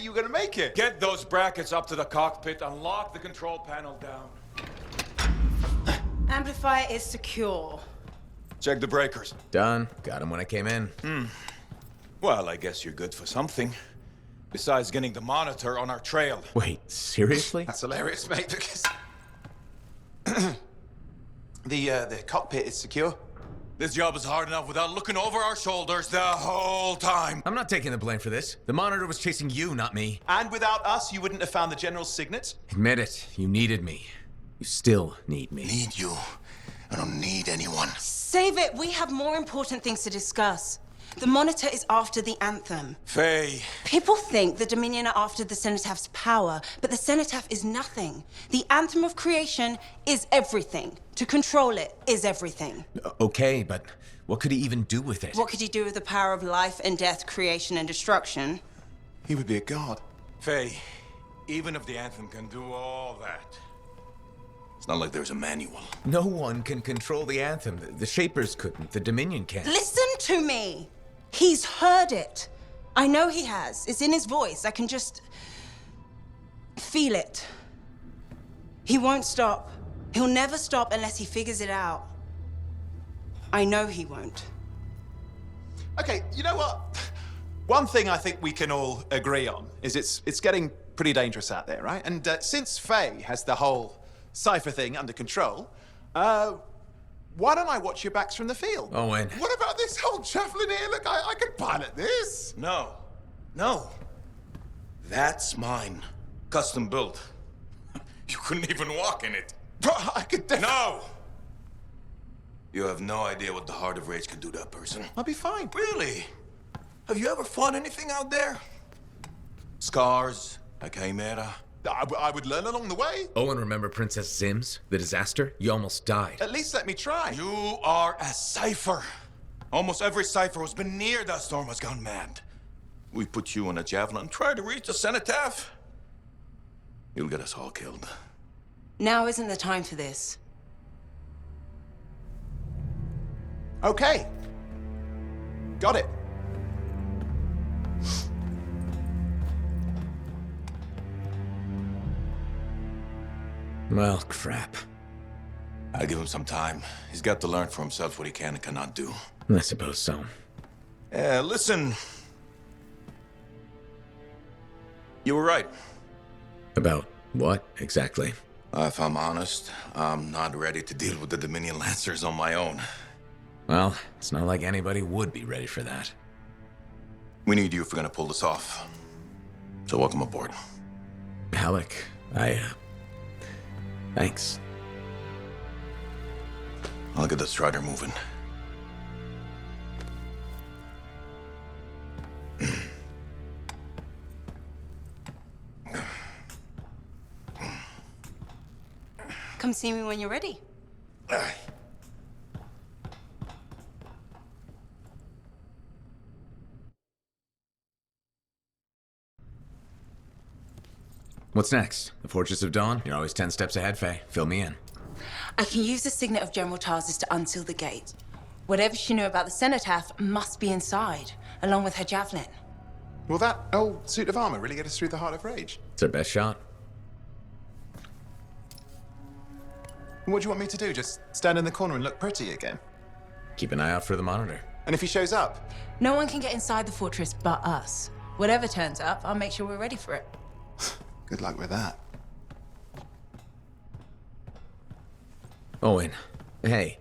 you were gonna make it. Get those brackets up to the cockpit and lock the control panel down. Amplifier is secure. Check the breakers. Done. Got him when I came in. Well, I guess you're good for something. Besides getting the monitor on our trail. Wait, seriously? That's hilarious, mate, because... the cockpit is secure. This job is hard enough without looking over our shoulders the whole time. I'm not taking the blame for this. The monitor was chasing you, not me. And without us, you wouldn't have found the General's signet? Admit it. You needed me. You still need me. Need you. I don't need anyone. Save it. We have more important things to discuss. The Monitor is after the Anthem. Faye. People think the Dominion are after the Cenotaph power, but the Cenotaph is nothing. The Anthem of Creation is everything. To control it is everything. Okay, but what could he even do with it? What could he do with the power of life and death, creation and destruction? He would be a god. Faye, even if the Anthem can do all that, it's not like there's a manual. No one can control the Anthem. The Shapers couldn't. The Dominion can't. Listen to me. He's heard it. I know he has. It's in his voice. I can just feel it. He won't stop. He'll never stop unless he figures it out. I know he won't. Okay, you know what? One thing I think we can all agree on is it's getting pretty dangerous out there, right? And since Faye has the whole cipher thing under control, why don't I watch your backs from the field? Owen. What about this whole javelin here? Look, I can pilot this. No. No. That's mine. Custom built. You couldn't even walk in it. But I could definitely... No! You have no idea what the Heart of Rage can do to a person. I'll be fine. Really? Have you ever fought anything out there? Scars, a chimera. I would learn along the way. Owen, remember Princess Sims? The disaster? You almost died. At least let me try. You are a cipher. Almost every cipher who's been near that storm has gone mad. We put you on a javelin and try to reach the cenotaph. You'll get us all killed. Now isn't the time for this. Okay. Got it. Well, crap. I'll give him some time. He's got to learn for himself what he can and cannot do. I suppose so. Listen. You were right. About what, exactly? If I'm honest, I'm not ready to deal with the Dominion Lancers on my own. Well, it's not like anybody would be ready for that. We need you if we're gonna pull this off. So welcome aboard. Alec, thanks. I'll get the Strider moving. Come see me when you're ready. What's next? The Fortress of Dawn? You're always 10 steps ahead, Faye. Fill me in. I can use the signet of General Tarsis to unseal the gate. Whatever she knew about the Cenotaph must be inside, along with her javelin. Will that old suit of armor really get us through the Heart of Rage? It's our best shot. And what do you want me to do? Just stand in the corner and look pretty again? Keep an eye out for the monitor. And if he shows up? No one can get inside the fortress but us. Whatever turns up, I'll make sure we're ready for it. Good luck with that. Owen, hey.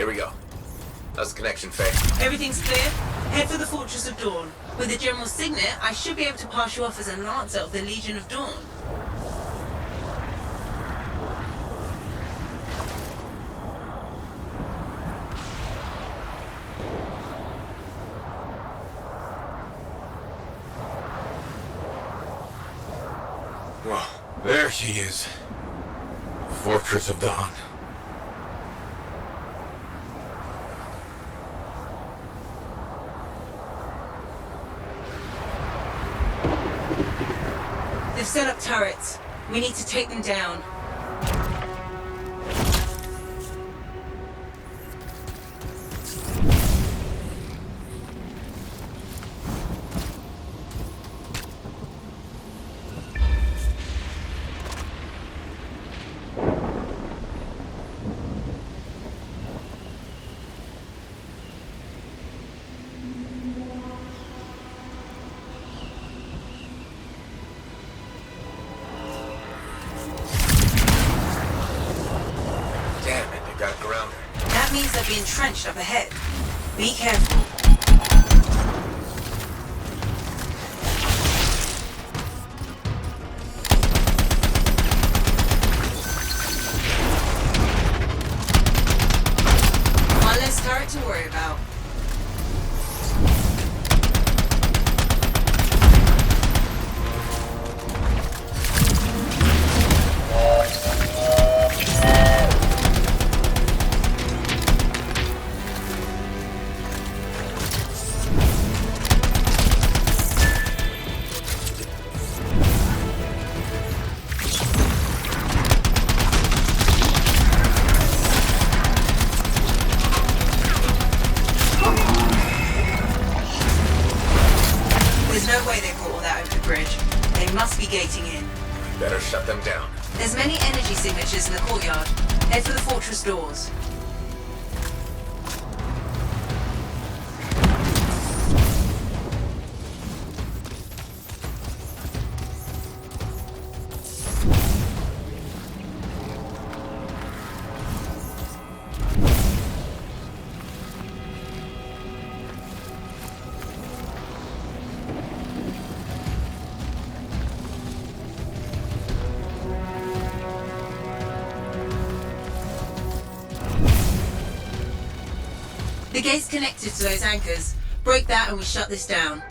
Here we go. How's the connection, Faye? Everything's clear. Head for the Fortress of Dawn. With the General Signet, I should be able to pass you off as a Lancer of the Legion of Dawn. Well, there she is. Fortress of Dawn. They've set up turrets. We need to take them down. That means they'll be entrenched up ahead. Be careful. One less turret to worry about. There's no way they brought all that over the bridge. They must be gating in. Better shut them down. There's many energy signatures in the courtyard. Head for the fortress doors. The gate's connected to those anchors. Break that and we shut this down.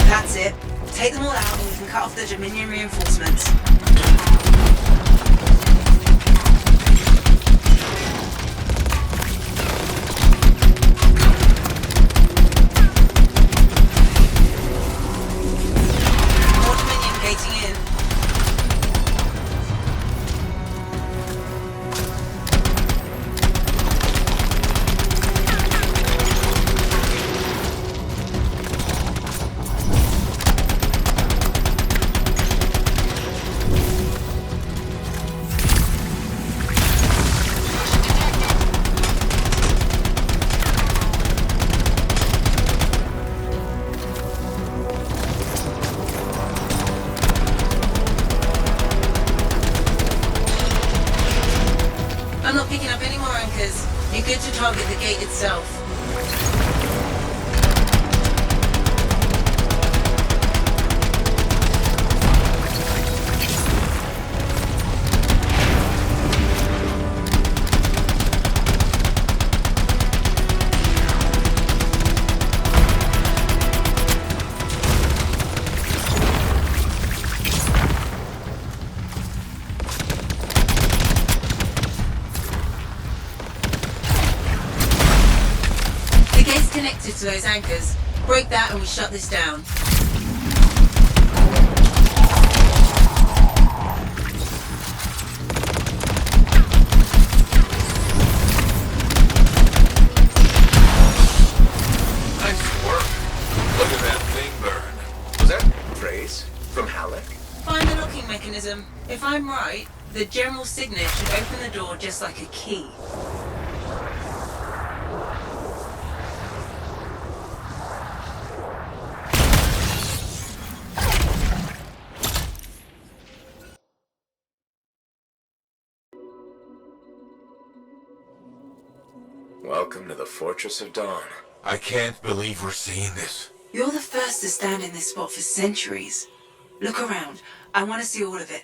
That's it. Take them all out and we can cut off the Dominion reinforcements. More Dominion gating in. I'm not picking up any more anchors. You're good to target the gate itself. The gate's connected to those anchors. Break that and we shut this down. right, the general signet should open the door just like a key. Welcome to the Fortress of Dawn. I can't believe we're seeing this. You're the first to stand in this spot for centuries. Look around. I want to see all of it.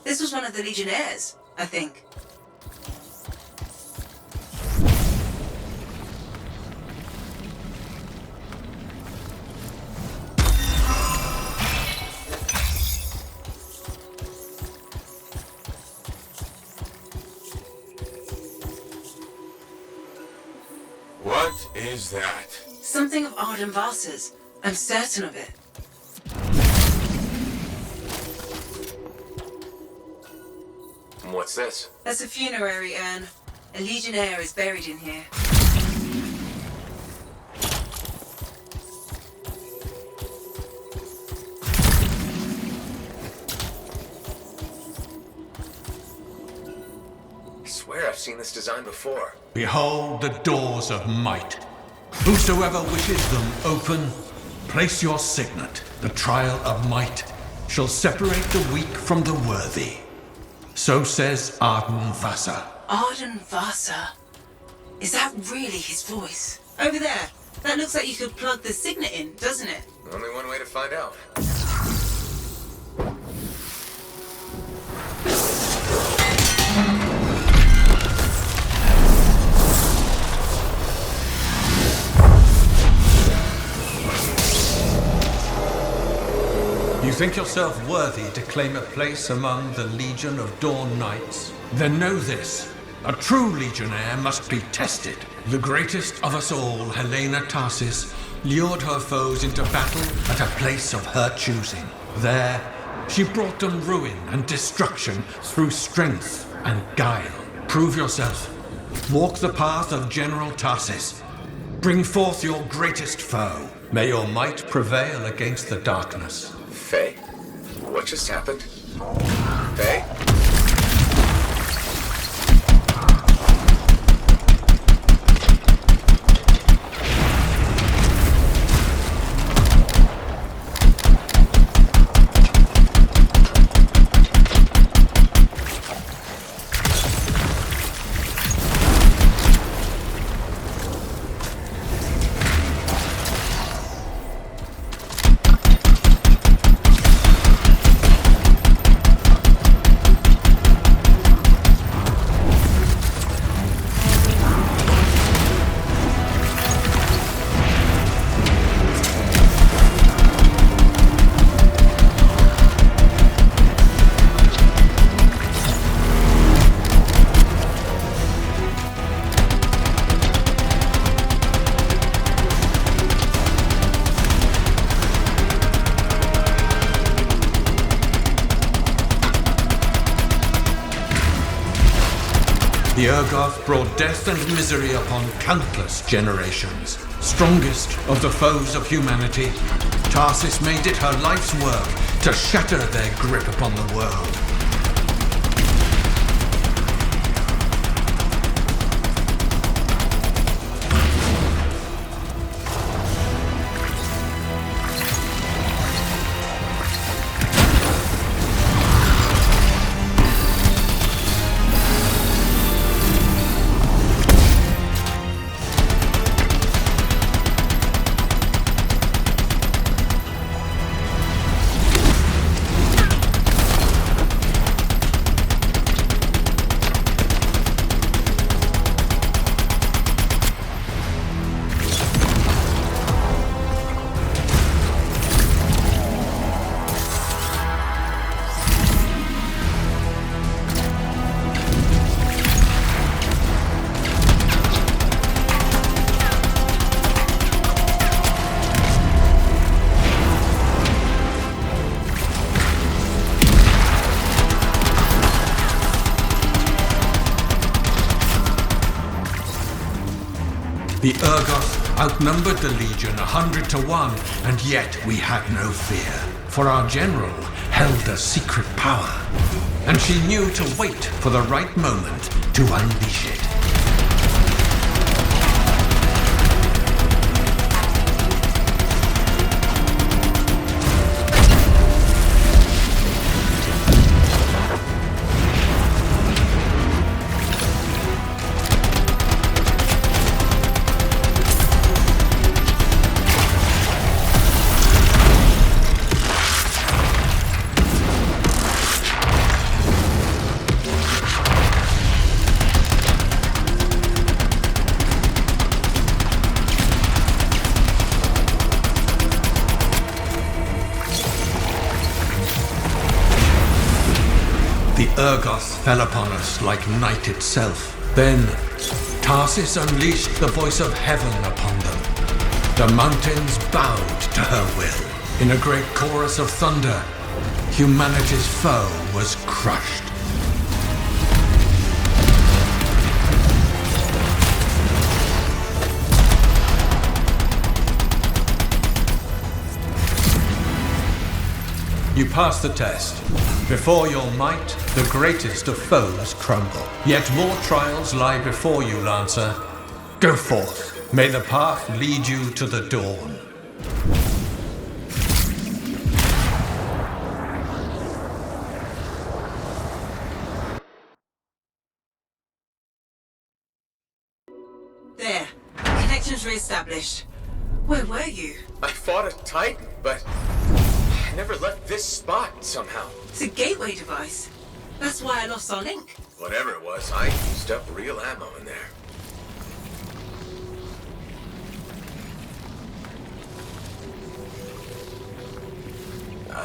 This was one of the Legionnaires, I think. What is that? Something of Arden Vasa's. I'm certain of it. What's this? That's a funerary urn. A Legionnaire is buried in here. I swear I've seen this design before. Behold the doors of might. Whosoever wishes them open, place your signet. The trial of might shall separate the weak from the worthy. So says Arden Vasa. Arden Vasa? Is that really his voice? Over there. That looks like you could plug the signet in, doesn't it? Only one way to find out. You think yourself worthy to claim a place among the Legion of Dawn Knights? Then know this. A true Legionnaire must be tested. The greatest of us all, Helena Tarsis, lured her foes into battle at a place of her choosing. There, she brought them ruin and destruction through strength and guile. Prove yourself. Walk the path of General Tarsis. Bring forth your greatest foe. May your might prevail against the darkness. Faye? What just happened? Faye? The Urgoth brought death and misery upon countless generations. Strongest of the foes of humanity, Tarsis made it her life's work to shatter their grip upon the world. outnumbered the Legion 100 to 1, and yet we had no fear. For our general held a secret power, and she knew to wait for the right moment to unleash it. Urgoth fell upon us like night itself. Then, Tarsis unleashed the voice of heaven upon them. The mountains bowed to her will. In a great chorus of thunder, humanity's foe was crushed. You passed the test. Before your might, the greatest of foes crumble. Yet more trials lie before you, Lancer. Go forth. May the path lead you to the dawn. There. Connections re-established. Where were you? I fought a Titan, but I never left this spot somehow. It's a gateway device. That's why I lost our link. Whatever it was, I used up real ammo in there.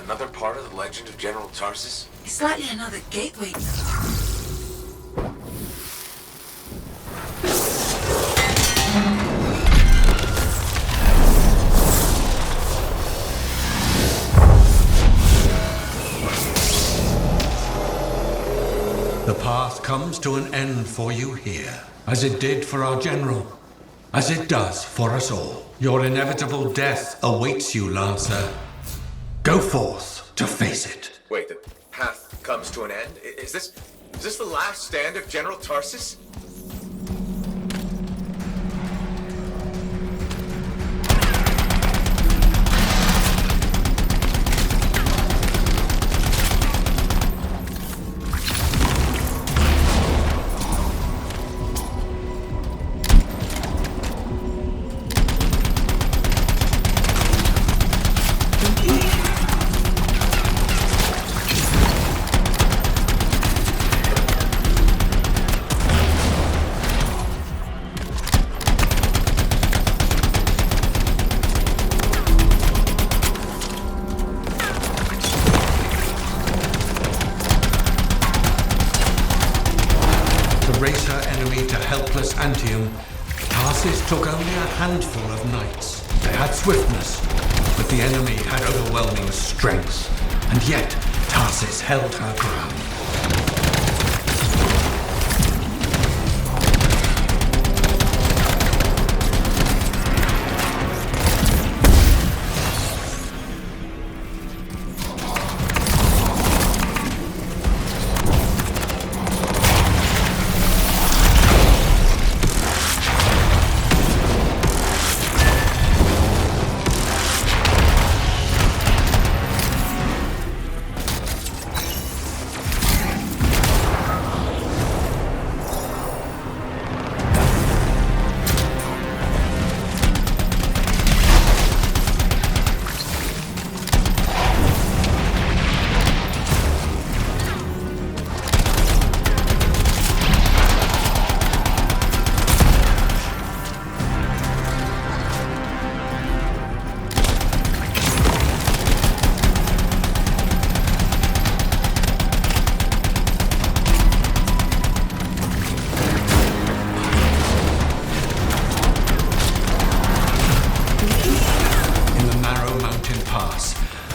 Another part of the legend of General Tarsis? It's likely another gateway. The path comes to an end for you here, as it did for our general, as it does for us all. Your inevitable death awaits you, Lancer. Go forth to face it. Wait, the path comes to an end? Is this the last stand of General Tarsis? Race her enemy to helpless Anthem, Tarsis took only a handful of knights. They had swiftness, but the enemy had overwhelming strength. And yet, Tarsis held her ground.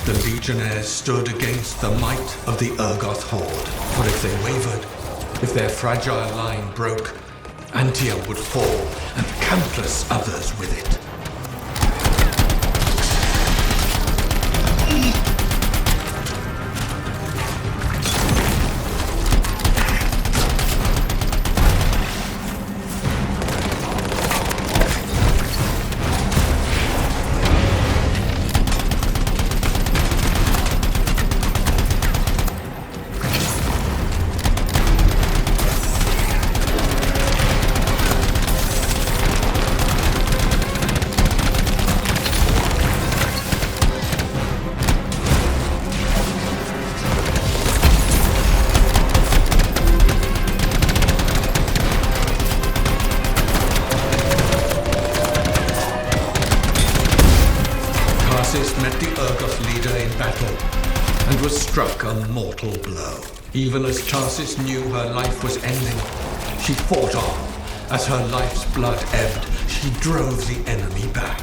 The Legionnaires stood against the might of the Urgoth horde. For if they wavered, if their fragile line broke, Anthem would fall, and countless others with it. Tarsis met the Urgoth leader in battle and was struck a mortal blow. Even as Tarsis knew her life was ending, she fought on. As her life's blood ebbed, she drove the enemy back.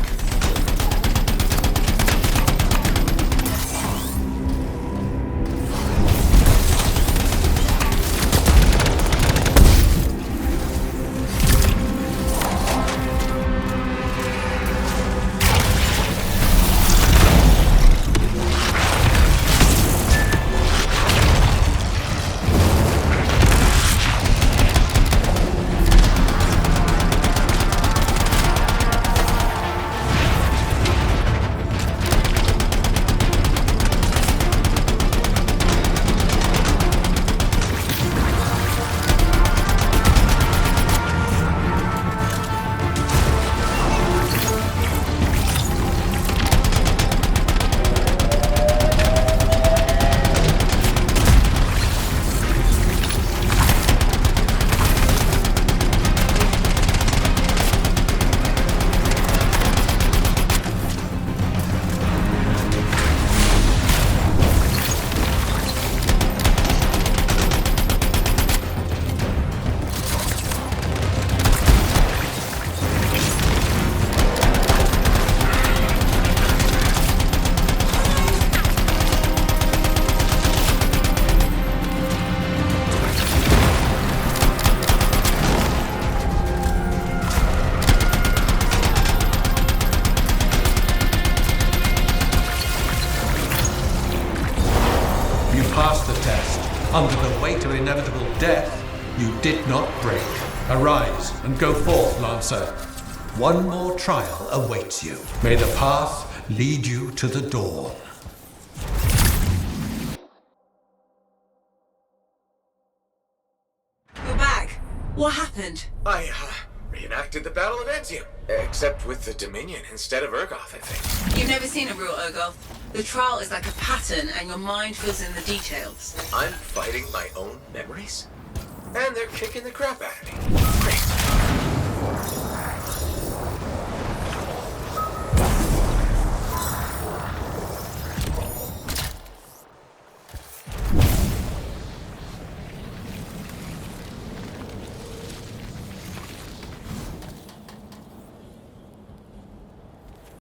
Under the weight of inevitable death, you did not break. Arise and go forth, Lancer. One more trial awaits you. May the path lead you to the dawn. You're back. What happened? I reenacted the Battle of Anthem, except with the Dominion instead of Urgoth, I think. You've never seen a real Urgoth. The trial is like a pattern, and your mind fills in the details. I'm fighting my own memories? And they're kicking the crap out of me. Great.